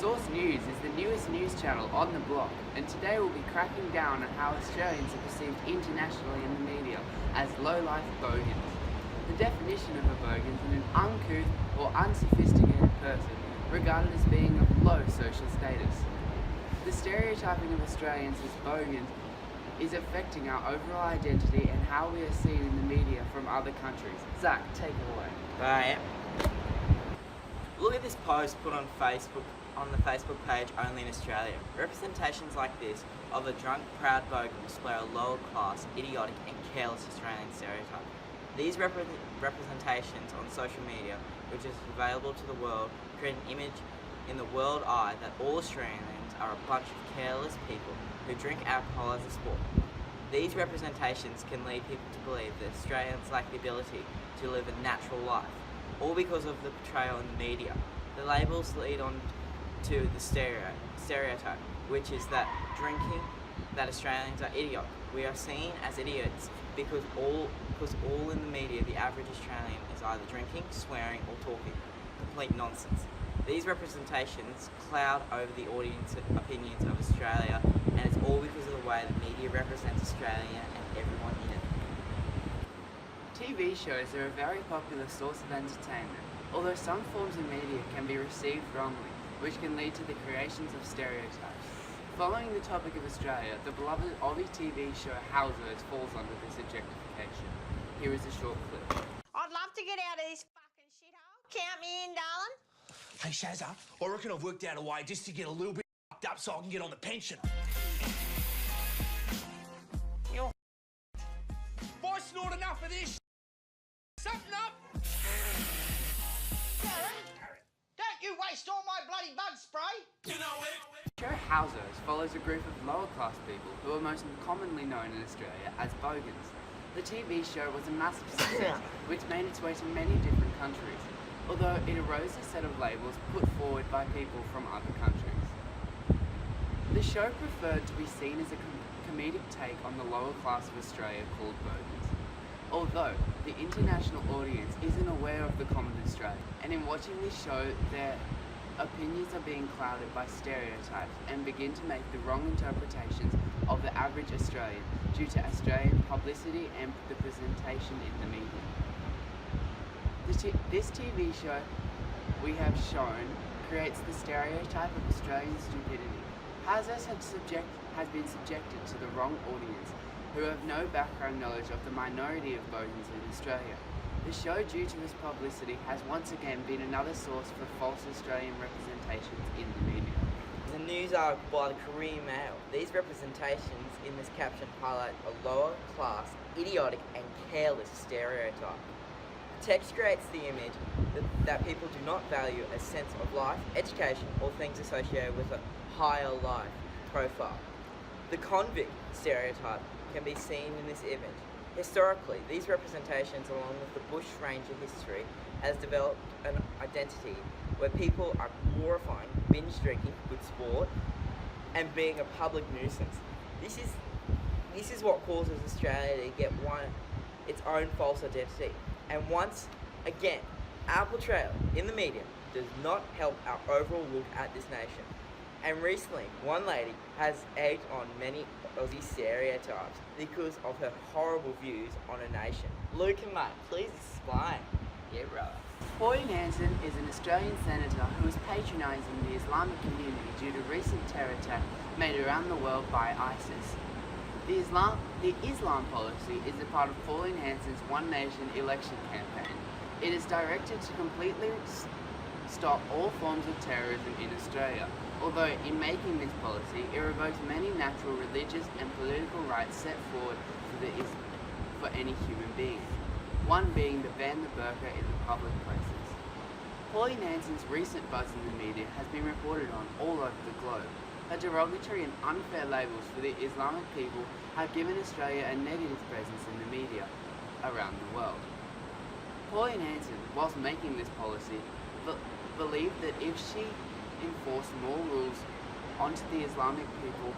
Source News is the newest news channel on the block, and today we'll be cracking down on how Australians are perceived internationally in the media as low-life bogans. The definition of a bogan is an uncouth or unsophisticated person regarded as being of low social status. The stereotyping of Australians as bogans is affecting our overall identity and how we are seen in the media from other countries. Zach, take it away. Alright. Look at this post put on the Facebook page Only in Australia. Representations like this of a drunk, proud bogan display a lower class, idiotic and careless Australian stereotype. These representations on social media, which is available to the world, create an image in the world eye that all Australians are a bunch of careless people who drink alcohol as a sport. These representations can lead people to believe that Australians lack the ability to live a natural life, all because of the portrayal in the media. The labels lead on to the stereotype, which is that Australians are idiotic. We are seen as idiots because all in the media the average Australian is either drinking, swearing or talking. Complete nonsense. These representations cloud over the audience opinions of Australia, and it's all because of the way the media represents Australia and everyone in it. TV shows are a very popular source of entertainment, although some forms of media can be received wrongly, which can lead to the creations of stereotypes. Following the topic of Australia, the beloved Aussie TV show Housewives falls under this objectification. Here is a short clip. I'd love to get out of this fucking shithole. Count me in, darling. Hey, Shazza, I reckon I've worked out a way just to get a little bit fucked up so I can get on the pension. You're Boy, snort enough of this. Something up. Darren, don't you waste all my bloody bug spray. You know it. The show Housewives follows a group of lower class people who are most commonly known in Australia as bogans. The TV show was a massive success, which made its way to many different countries, although it arose a set of labels put forward by people from other countries. The show preferred to be seen as a comedic take on the lower class of Australia called bogans. Although the international audience isn't aware of the common Australian, and in watching this show their opinions are being clouded by stereotypes and begin to make the wrong interpretations of the average Australian due to Australian publicity and the presentation in the media. This TV show we have shown creates the stereotype of Australian stupidity. Housewives has been subjected to the wrong audience who have no background knowledge of the minority of bogans in Australia. The show, due to its publicity, has once again been another source for false Australian representations in the media. The news article by the Korean Mail. These representations in this caption highlight a lower class, idiotic and careless stereotype. The text creates the image that people do not value a sense of life, education or things associated with a higher life profile. The convict stereotype can be seen in this image. Historically, these representations, along with the bush ranger history, has developed an identity where people are glorifying binge drinking, good sport, and being a public nuisance. This is what causes Australia to get its own false identity. And once again, our portrayal in the media does not help our overall look at this nation. And recently, one lady has egged on many Aussie stereotypes because of her horrible views on a nation. Luca, mate, please explain. Yeah, brother. Pauline Hanson is an Australian senator who is patronising the Islamic community due to recent terror attacks made around the world by ISIS. The Islam policy is a part of Pauline Hanson's One Nation election campaign. It is directed to completely stop all forms of terrorism in Australia, although in making this policy, it revokes many natural religious and political rights set forward for any human being, one being to ban the burqa in the public places. Pauline Hanson's recent buzz in the media has been reported on all over the globe. Her derogatory and unfair labels for the Islamic people have given Australia a negative presence in the media around the world. Pauline Hanson, whilst making this policy, believed that if she enforced more rules onto the Islamic people,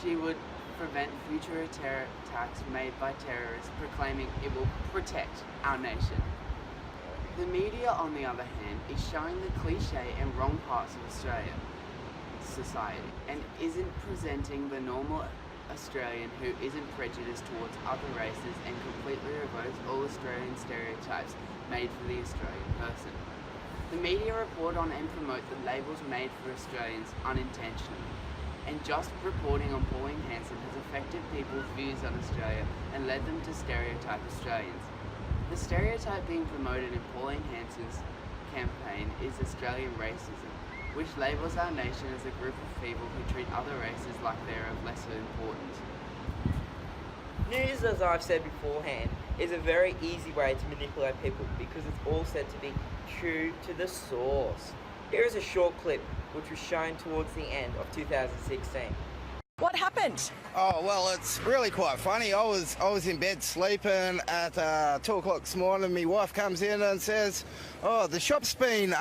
she would prevent future terror attacks made by terrorists, proclaiming it will protect our nation. The media, on the other hand, is showing the cliche and wrong parts of Australia. society and isn't presenting the normal Australian who isn't prejudiced towards other races and completely revokes all Australian stereotypes made for the Australian person. The media report on and promote the labels made for Australians unintentionally, and just reporting on Pauline Hanson has affected people's views on Australia and led them to stereotype Australians. The stereotype being promoted in Pauline Hanson's campaign is Australian racism, which labels our nation as a group of people who treat other races like they're of lesser importance. News, as I've said beforehand, is a very easy way to manipulate people because it's all said to be true to the source. Here is a short clip which was shown towards the end of 2016. What happened? Oh, well, it's really quite funny. I was in bed sleeping at 2 o'clock this morning. My wife comes in and says, oh, the shop's been,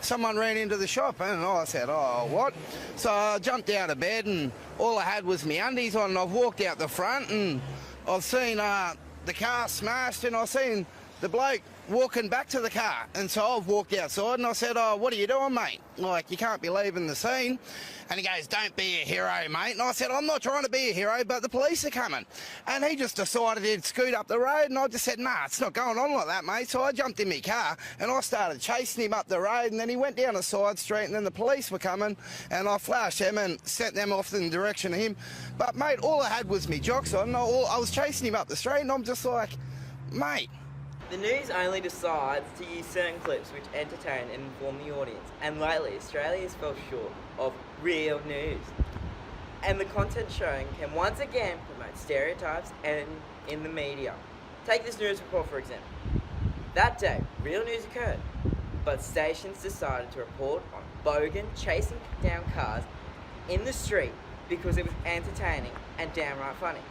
someone ran into the shop. And I said, oh, what? So I jumped out of bed and all I had was my undies on, and I've walked out the front and I've seen the car smashed, and I've seen the bloke walking back to the car. And so I've walked outside and I said, oh, what are you doing, mate? Like, you can't be leaving the scene. And he goes, don't be a hero, mate. And I said, I'm not trying to be a hero, but the police are coming. And he just decided he'd scoot up the road, and I just said, nah, it's not going on like that, mate. So I jumped in my car and I started chasing him up the road, and then he went down a side street, and then the police were coming, and I flashed them and sent them off in the direction of him. But, mate, all I had was me jocks on. I was chasing him up the street, and I'm just like, mate. The news only decides to use certain clips which entertain and inform the audience, and lately Australia has fell short of real news. And the content shown can once again promote stereotypes and in the media. Take this news report for example. That day, real news occurred, but stations decided to report on Bogan chasing down cars in the street because it was entertaining and downright funny.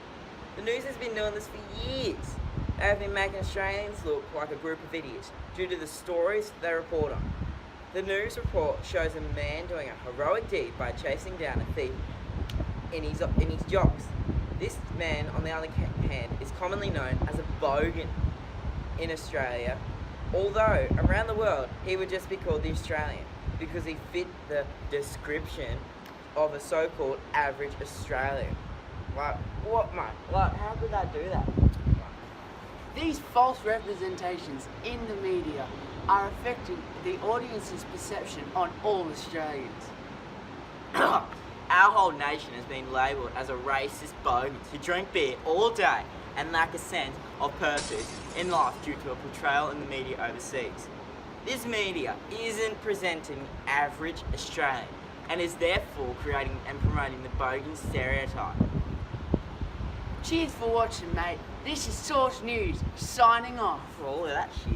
The news has been doing this for years. They have been making Australians look like a group of idiots due to the stories they report on. The news report shows a man doing a heroic deed by chasing down a thief in his jocks. This man, on the other hand, is commonly known as a bogan in Australia, although around the world he would just be called the Australian because he fit the description of a so-called average Australian. Like, what, mate? Like, how could that do that? These false representations in the media are affecting the audience's perception on all Australians. Our whole nation has been labelled as a racist bogans who drink beer all day and lack a sense of purpose in life due to a portrayal in the media overseas. This media isn't presenting average Australian and is therefore creating and promoting the bogan stereotype. Cheers for watching, mate. This is Source News, signing off. For all of that shit.